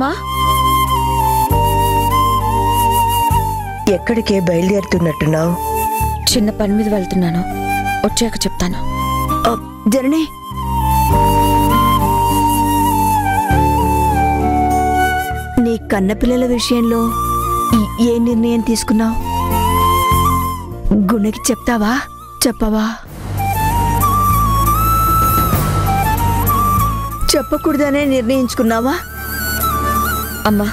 అమ్మా, ఎక్కడికే బయలుదేరుతున్నట్టున్నావు? చిన్న పని మీద వెళ్తున్నాను, వచ్చాక చెప్తాను. జనని, నీ కన్నపిల్లల విషయంలో ఏ నిర్ణయం తీసుకున్నావు? గుణకి చెప్తావా చెప్పవా? చెప్పకూడదనే నిర్ణయించుకున్నావా? అమ్మా,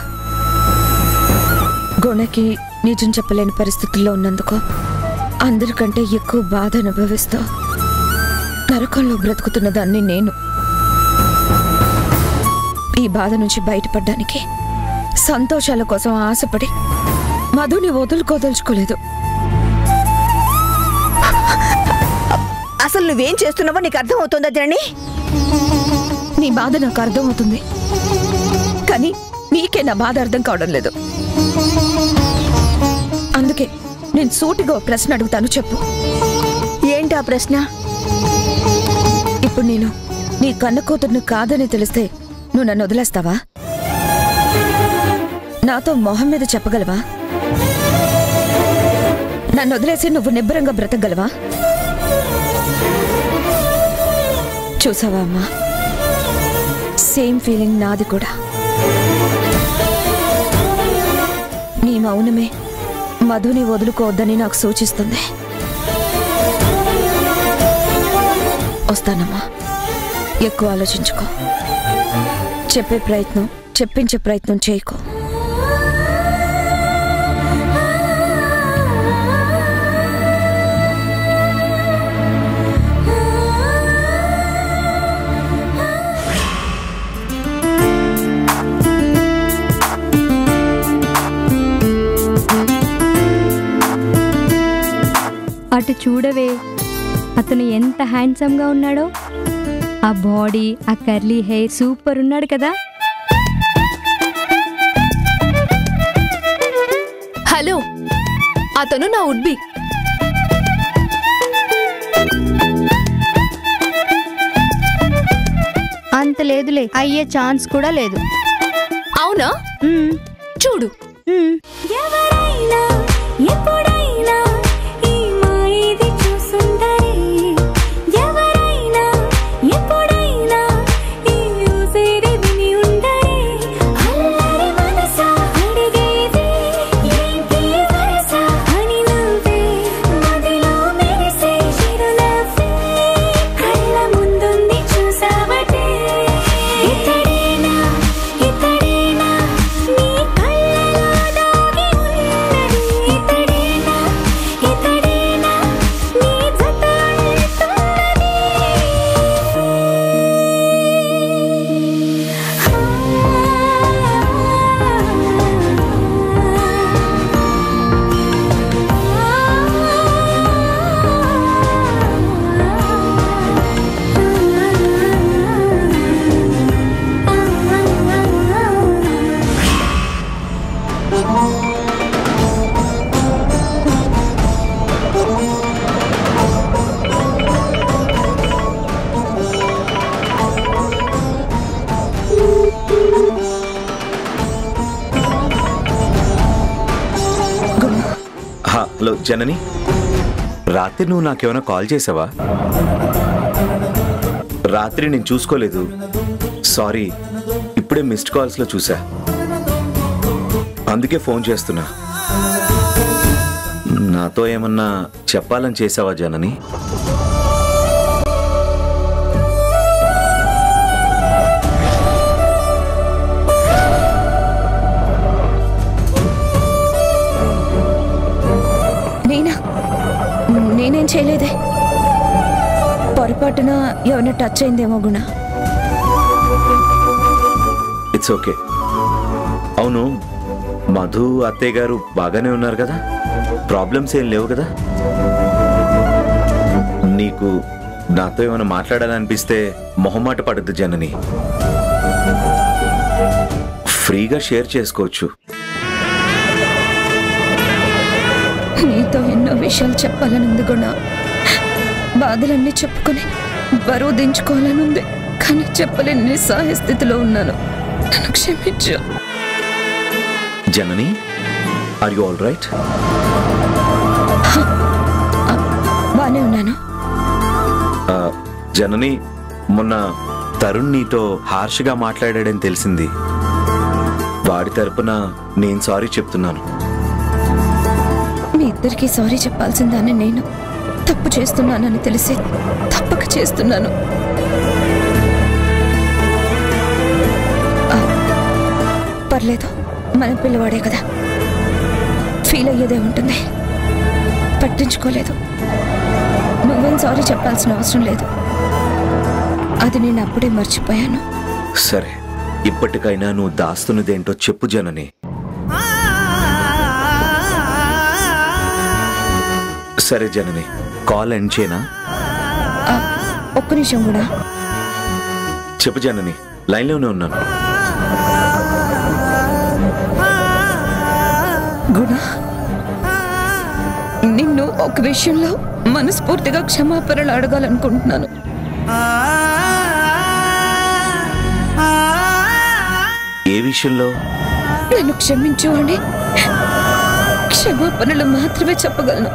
గుణకి నిజం చెప్పలేని పరిస్థితుల్లో ఉన్నందుకు అందరికంటే ఎక్కువ బాధ అనుభవిస్తూ నరకంలో బ్రతుకుతున్న దాన్ని నేను. ఈ బాధ నుంచి బయటపడడానికి సంతోషాల కోసం ఆశపడి మధుని వదులుకోదలుచుకోలేదు. అసలు నువ్వేం చేస్తున్నావో నీకు అర్థం అవుతుందా జనని? నీ బాధ నాకు అర్థం అవుతుంది, కానీ నీకే నా బాధ అర్థం కావడం లేదు. అందుకే నేను సూటిగా ప్రశ్న అడుగుతాను, చెప్పు. ఏంటా ప్రశ్న? ఇప్పుడు నేను నీ కన్న కూతుర్ని కాదని తెలిస్తే నువ్వు నన్ను వదిలేస్తావా? నాతో మొహం మీద చెప్పగలవా? నన్ను వదిలేసి నువ్వు నిబ్బరంగా బ్రతకగలవా? చూసావా అమ్మా, సేమ్ ఫీలింగ్ నాది కూడా. నీ మౌనమే మధుని వదులుకోవద్దని నాకు సూచిస్తుంది. వస్తానమ్మా, ఎక్కువ ఆలోచించుకో. చెప్పించే ప్రయత్నం చేయకో. అటు చూడవే, అతను ఎంత హ్యాండ్సమ్గా ఉన్నాడో. ఆ బాడీ, ఆ కర్లీ హెయిర్, సూపర్ ఉన్నాడు కదా. హలో, అతను నా ఉడ్బి. అంత లేదులే, అయ్యే ఛాన్స్ కూడా లేదు. అవునా? చూడు. ఎవరైనా ఎప్పుడైనా ఈ మాయది చూసుండరే, ఎవరైనా ఎప్పుడైనా ఈ ఊసేది విని ఉండరే. అల్లరి మనసా అడిగేది ఏంటి వరసా అని నవ్వే, మదిలో మెరిసే చిరునవ్వే కళ్ళ ముందుంది చూసావటే. ఇతడేనా ఇతడేనా నీ కళ్ళలో దాగి ఉన్నది, ఇతడేనా ఇతడేనా నీ జత అంటున్నది. హలో జనని, రాత్రి నువ్వు నాకేమైనా కాల్ చేసావా? రాత్రి నేను చూసుకోలేదు, సారీ. ఇప్పుడే మిస్డ్ కాల్స్లో చూసా, అందుకే ఫోన్ చేస్తున్నా. నాతో ఏమన్నా చెప్పాలని చేసావా జనని? నేనేం చేయలేదే. పొరపాటున ఏమైనా టచ్ అయిందేమో గుణ. It's okay. అవును, మధు అత్తయ్య గారు బాగానే ఉన్నారు కదా? ప్రాబ్లమ్స్ ఏం లేవు కదా? నీకు నాతో ఏమైనా మాట్లాడాలనిపిస్తే మొహమాట పడద్దు జనని, ఫ్రీగా షేర్ చేసుకోవచ్చు. నీతో ఎన్నో విషయాలు చెప్పాలనుంది గుణ. బాధలన్నీ చెప్పుకుని బరువు దించుకోవాలనుంది, కానీ చెప్పలేని నిస్సహాయ స్థితిలో ఉన్నాను. నన్ను క్షమించు. జనని, ఆర్ యు ఆల్ రైట్? బానే ఉన్నాను. జనని, మొన్న తరుణ్ నీతో హార్ష్గా మాట్లాడాడని తెలిసింది. వాడి తరపున నేను సారీ చెప్తున్నాను. మీ ఇద్దరికి సారీ చెప్పాల్సిందాన్ని నేను తప్పు చేస్తున్నానని తెలిసి తప్పక చేస్తున్నాను. పర్లేదు, మన పిల్లవాడే కదా, ఫీల్ అయ్యేదే ఉంటుంది. పట్టించుకోలేదు. నువ్వేం సారీ చెప్పాల్సిన అవసరం లేదు. అది నేను అప్పుడే మర్చిపోయాను. సరే, ఇప్పటికైనా నువ్వు దాస్తున్నదేంటో చెప్పు జనని. సరే జనని, కాల్ ఎండ్ చేయనా? ఒక్క నిమిషం కూడా. చెప్పు జనని, లైన్లోనే ఉన్నాను. గుణ, నిన్ను ఒక విషయంలో మనస్ఫూర్తిగా క్షమాపణలు అడగాలనుకుంటున్నాను. ఏ విషయంలో? నన్ను క్షమించు అని క్షమాపణలు మాత్రమే చెప్పగలను.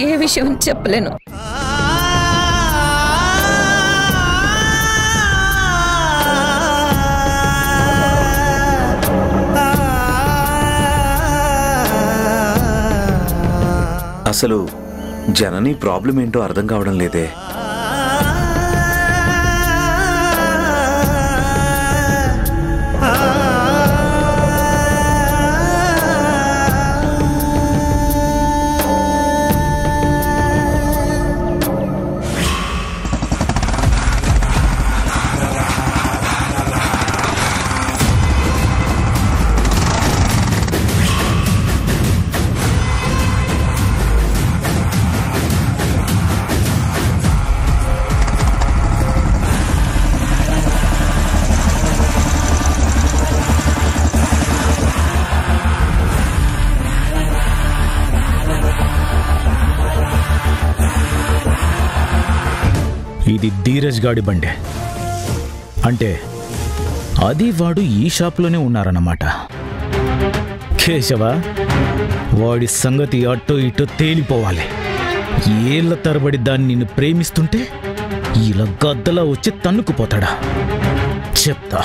ఏ విషయం చెప్పలేను. అసలు జనని ప్రాబ్లం ఏంటో అర్థం కావడం లేదే. ఇది ధీరజ్ గాడి బండే అంటే అది వాడు ఈ షాప్లోనే ఉన్నారన్నమాట. కేశవ, వాడి సంగతి అటో ఇటో తేలిపోవాలి. ఏళ్ల తరబడి దాన్ని నిన్ను ప్రేమిస్తుంటే ఇలా గద్దలా వచ్చి తన్నుకుపోతాడా చెప్తా.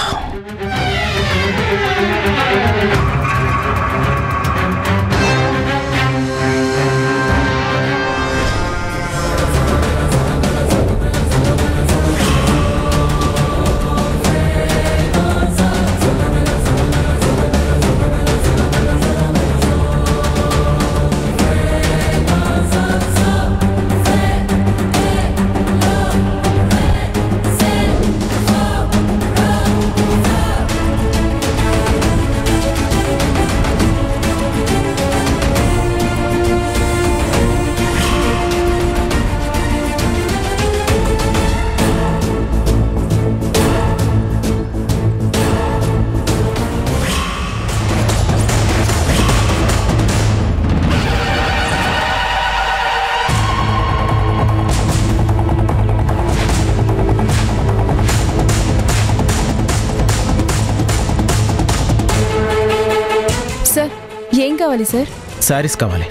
ఏం కావాలి సార్? శారీస్ కావాలి.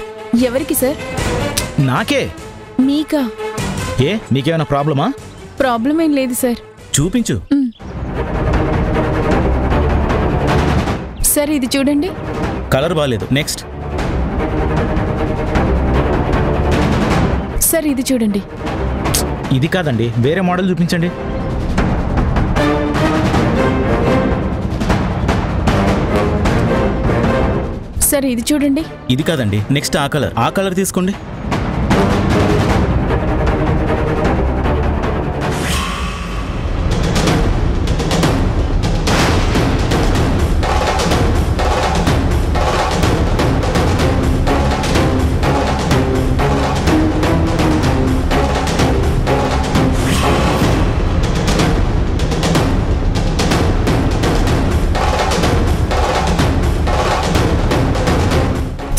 ఎవరికి సార్? నాకే. మీకా? ఏ, నీకేమైనా ప్రాబ్లమా? ప్రాబ్లం ఏం లేదు సార్. చూపించు. సార్ ఇది చూడండి. కలర్ బాలేదు. నెక్స్ట్. సార్ ఇది చూడండి. ఇది కాదండి, వేరే మోడల్ చూపించండి. సార్ ఇది చూడండి. ఇది కాదండి, నెక్స్ట్ ఆ కలర్ తీసుకోండి.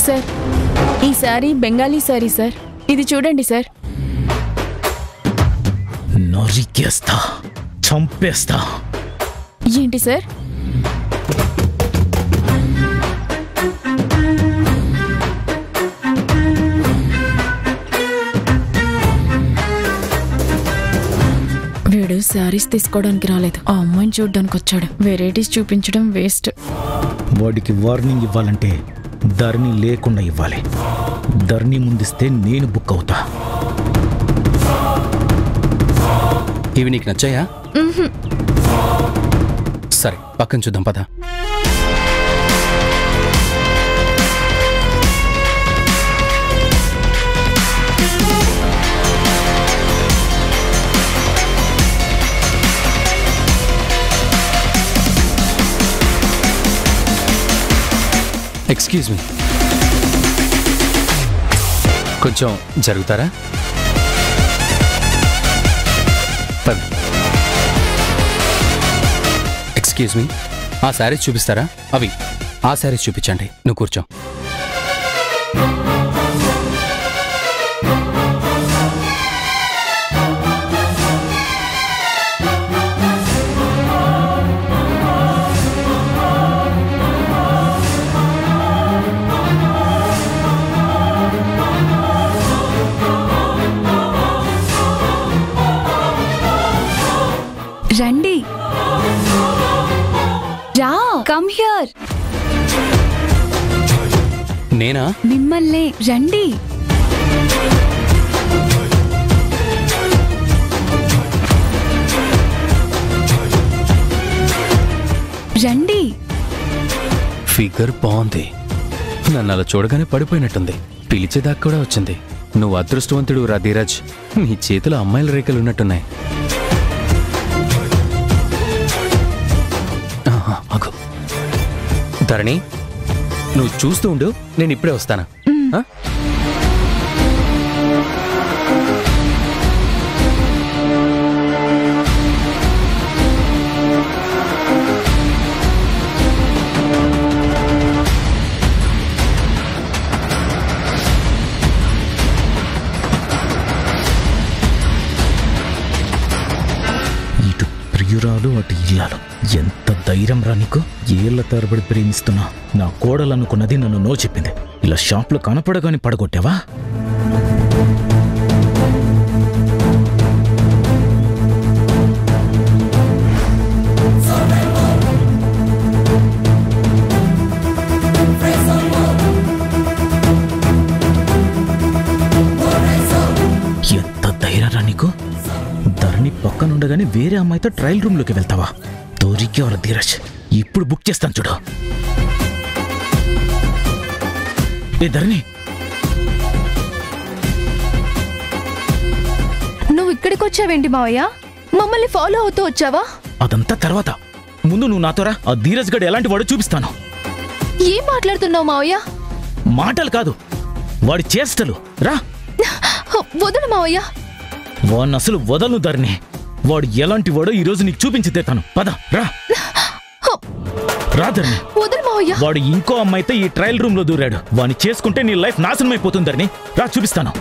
సార్ ఈ సారీ బెంగాలీ సారీ సార్. ఇది చూడండి సార్. నరికేస్తా, చంపేస్తా. ఏంటి సార్? వీడు శారీస్ తీసుకోవడానికి రాలేదు, ఆ అమ్మాయిని చూడడానికి వచ్చాడు. వెరైటీస్ చూపించడం వేస్ట్. వాడికి వార్నింగ్ ఇవ్వాలంటే ధరణి లేకుండా ఇవ్వాలి. ధరణి ముందిస్తే నేను బుక్ అవుతా. ఇవి నీకు నచ్చాయా? సరే, పక్కన చూద్దాం పద. ఎక్స్క్యూజ్ మీ, కొంచెం జరుగుతారా? ఎక్స్క్యూజ్ మీ, ఆ శారీస్ చూపిస్తారా? అవి ఆ శారీస్ చూపించండి. నువ్వు కూర్చో. రండి, రా, కమ్ హియర్. నేనా? మిమ్మల్నే, రండి. రండి. ఫిగర్ బాగుంది. నన్ను అలా చూడగానే పడిపోయినట్టుంది. పిలిచేదాకా కూడా వచ్చింది. నువ్వు అదృష్టవంతుడు రా ధీరజ్. నీ చేతిలో అమ్మాయిల రేఖలు ఉన్నట్టున్నాయి. ధరణి, నువ్వు చూస్తూ ఉండు, నేను ఇప్పుడే వస్తాను. ఇటు ప్రియురాలు, అటు ఇల్లాలు. ఎంత ధైర్యం రా నీకు? ఏళ్ల తరబడి ప్రేమిస్తున్నా నా కోడలనుకున్నది నన్ను నో చెప్పింది. ఇలా షాప్లో కనపడగాని పడగొట్టావా? ఎంత ధైర్యం రా నీకు? ధరణి పక్కనుండగానే వేరే అమ్మాయితో ట్రయల్ రూమ్లోకి వెళ్తావా? దొరికేవారు ధీరజ్. ఇప్పుడు బుక్ చేస్తాను చూడు. ఏ ధరణి, నువ్వు ఇక్కడికి వచ్చావేంటి మావయ్య? మమ్మల్ని ఫాలో అవుతూ వచ్చావా? అదంతా తర్వాత. ముందు నువ్వు నాతోరా. ఆ ధీరజ్ గడు ఎలాంటి వాడో చూపిస్తాను. ఏం మాట్లాడుతున్నావు మావయ్య? మాటలు కాదు, వాడి చేష్టలు. రా. వదలు మావయ్య. వాడిని అసలు వదలను ధరణి. వాడు ఎలాంటి వాడో ఈ రోజు నీకు చూపించి తెతాను. పద రా. రా ధరణి. వదలు మావయ్య. వాడు ఇంకో అమ్మాయితో ఈ ట్రయల్ రూమ్ లో దూరాడు. వాడిని చేసుకుంటే నీ లైఫ్ నాశనం అయిపోతుంది ధరణి. రా, చూపిస్తాను.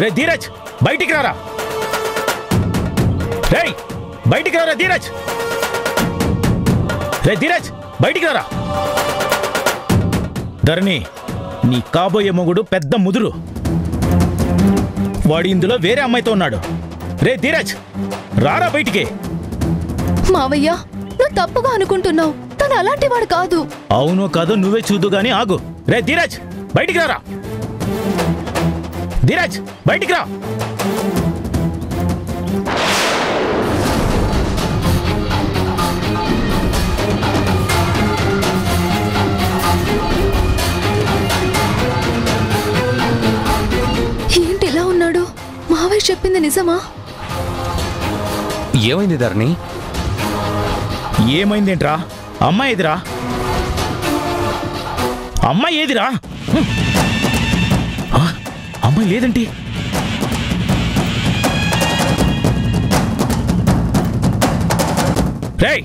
రే ధీరజ్, బయటికి రారా. రే బయటికి రారా ధీరజ్. రే ధీరజ్, బయటికి రారా. ధరణి, నీ కాబోయే మొగుడు పెద్ద ముదురు. వాడు ఇందులో వేరే అమ్మాయితో ఉన్నాడు. రే ధీరజ్, రారా బయటికి. మావయ్య, నువ్వు తప్పుగా అనుకుంటున్నావు. తను అలాంటి వాడు కాదు. అవునో కాదో నువ్వే చూద్దు గాని ఆగు. రే ధీరజ్, బయటికి రారా. ధీరజ్, బయటికి రా. ఏంటి ఇలా ఉన్నాడు? మావయ్య చెప్పింది నిజమా? ఏమైంది ధరణి? ఏమైందేంట్రా? అమ్మాయి ఏదిరా? అమ్మాయి ఏదిరా? అమ్మాయి లేదండి. రేయ్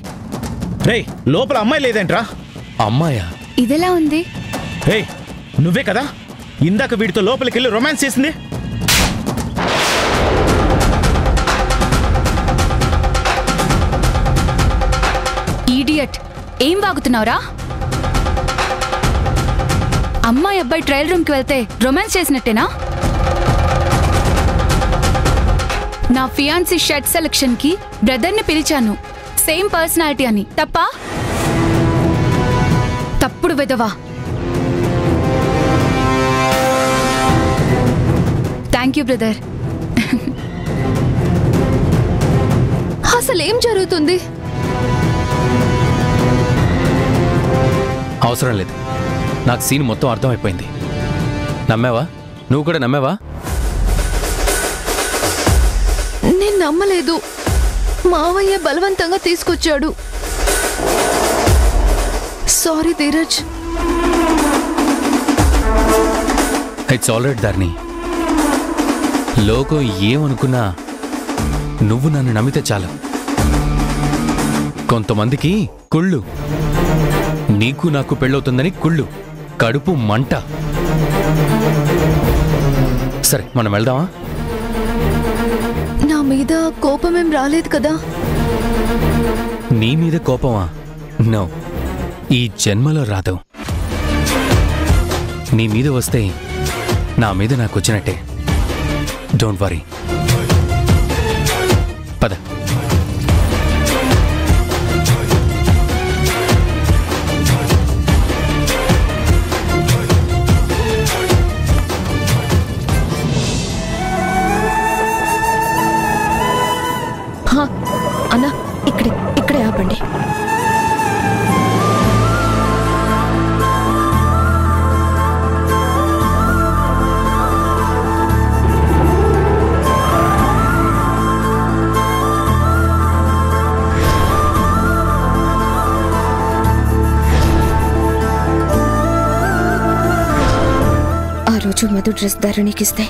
రేయ్, లోపల అమ్మాయి లేదేంట్రా? అమ్మాయా? ఇదెలా ఉంది? రేయ్, నువ్వే కదా ఇందాక వీడితో లోపలికి వెళ్ళి రొమాన్స్ చేసింది? ఏం వాగుతున్నావురా? అమ్మాయి అబ్బాయి ట్రయల్ రూమ్కి వెళ్తే రొమాన్స్ చేసినట్టేనా? నా ఫియాన్సీ షర్ట్ సెలక్షన్కి బ్రదర్ని పిలిచాను, సేమ్ పర్సనాలిటీ అని. తప్పా? తప్పుడు వెదవా. Thank you brother. అసలేం జరుగుతుంది? అవసరం లేదు, నాకు సీన్ మొత్తం అర్థమైపోయింది. నమ్మావా? నువ్వు కూడా నమ్మావా? నేను నమ్మలేదు. మావయ్య బలవంతంగా తీసుకొచ్చాడు. Sorry Dheeraj. It's all right Dharani. లోకం ఏమనుకున్నా నువ్వు నన్ను నమ్మితే చాలు. కొంతమందికి కుళ్ళు, నీకు నాకు పెళ్ళవుతుందని కుళ్ళు, కడుపు మంట. సరే మనం వెళ్దామా? నా మీద కోపమేం రాలేదు కదా? నీ మీద కోపమా? నో, ఈ జన్మలో రాదు. నీ మీద వస్తే నా మీద నాకు వచ్చినట్టే. Don't worry. పద. అన్నా, ఇక్కడే ఆపండి. ఆ రోజు మధు డ్రెస్ ధరణికిస్తే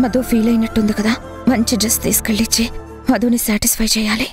మధు ఫీల్ అయినట్టుంది కదా. మంచి డ్రెస్ తీసుకెళ్ళిచ్చి మధుని సాటిస్ఫై చేయాలి.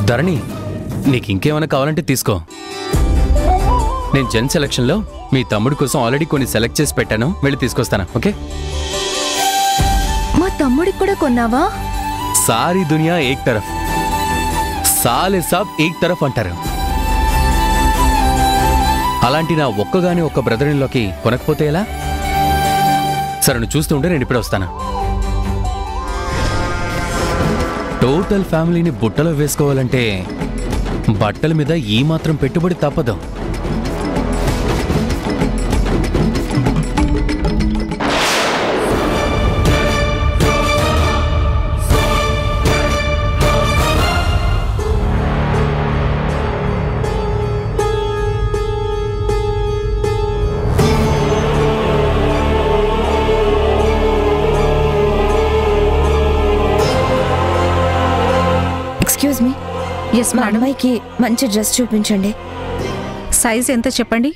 ధరణి, నీకు ఇంకేమైనా కావాలంటే తీసుకో. నేను జెన్ సెలక్షన్లో మీ తమ్ముడి కోసం ఆల్రెడీ కొన్ని సెలెక్ట్ చేసి పెట్టాను, వెళ్ళి తీసుకొస్తాను. ఓకే? మా తమ్ముడికి కూడా కొన్నావా? సారీ దునియా ఏక్ తరఫ్, సాలే సాబ్ ఏక్ తరఫ్ అంటారు. అలాంటి నా ఒక్కగాని ఒక్క బ్రదర్లోకి కొనకపోతే ఎలా? సరే, నువ్వు చూస్తూ ఉంటే నేను ఇప్పుడే వస్తాను. టోటల్ ఫ్యామిలీని బుట్టలో వేసుకోవాలంటే బట్టల మీద ఈ మాత్రం పెట్టుబడి తప్పదు. Excuse me. ఎస్ మా మేడం. అమ్మాయికి మంచి డ్రెస్ చూపించండి. సైజ్ ఎంత చెప్పండి?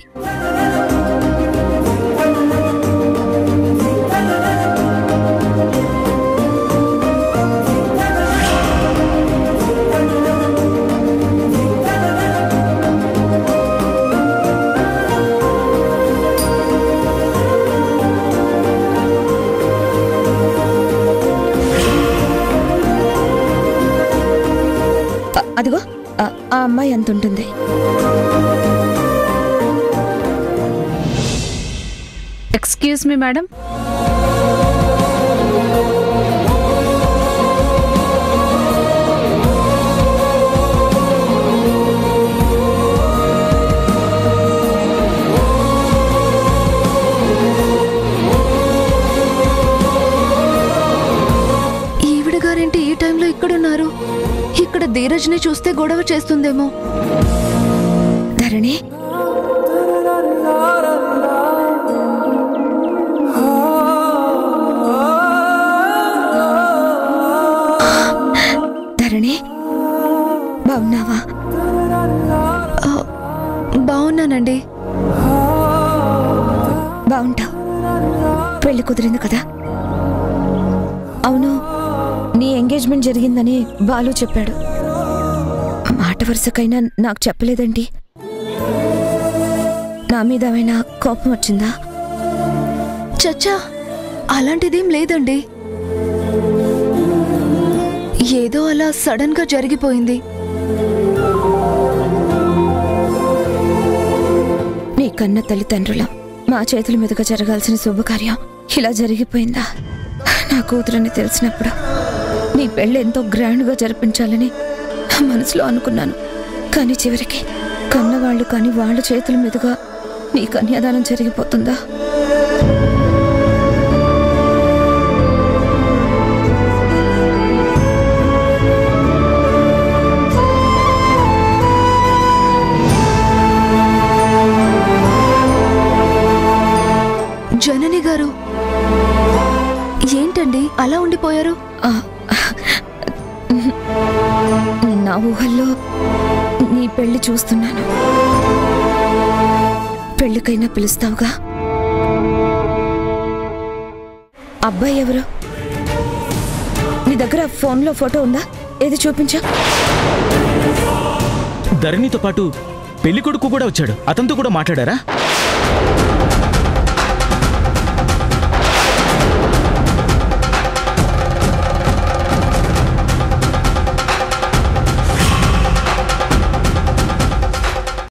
ఆ అమ్మాయి ఎంత ఉంటుంది? ఎక్స్క్యూజ్ మీ మేడం, ఈవిడ గారేంటి ఈ టైంలో ఇక్కడున్నారు? ఇక్కడ ధీరజ్ని చూస్తే గొడవ చేస్తుందేమో. ధరణి, ధరణి, బాగున్నావా? బాగున్నానండి. బాగుంటావు. పెళ్లి కుదిరింది కదా? అవును, నీ ఎంగేజ్మెంట్ జరిగిందని బాలు చెప్పాడు. మాట వరుసకైనా నాకు చెప్పలేదండి. నా మీద ఏమైనా కోపం వచ్చిందా? చచ్చా, అలాంటిదేం లేదండి. ఏదో అలా సడన్ గా జరిగిపోయింది. నీ కన్న తల్లిదండ్రులం మా చేతుల మీదుగా జరగాల్సిన శుభకార్యం ఇలా జరిగిపోయిందా? నా కూతురని తెలిసినప్పుడు నీ పెళ్ళి ఎంతో గ్రాండ్గా జరిపించాలని నా మనసులో అనుకున్నాను. కానీ చివరికి కన్నవాళ్ళు కానీ వాళ్ళ చేతుల మీదుగా నీ కన్యాదానం జరిగిపోతుందా? జనని గారు, ఏంటండి అలా ఉండిపోయారు? నా ఊహల్లో నీ పెళ్లి చూస్తున్నాను. పెళ్లికైనా పిలుస్తావుగా? అబ్బాయి ఎవరు? నీ దగ్గర ఫోన్లో ఫోటో ఉందా? ఏది చూపించా. ధరణితో పాటు పెళ్లి కొడుకు కూడా వచ్చాడు. అతనితో కూడా మాట్లాడారా?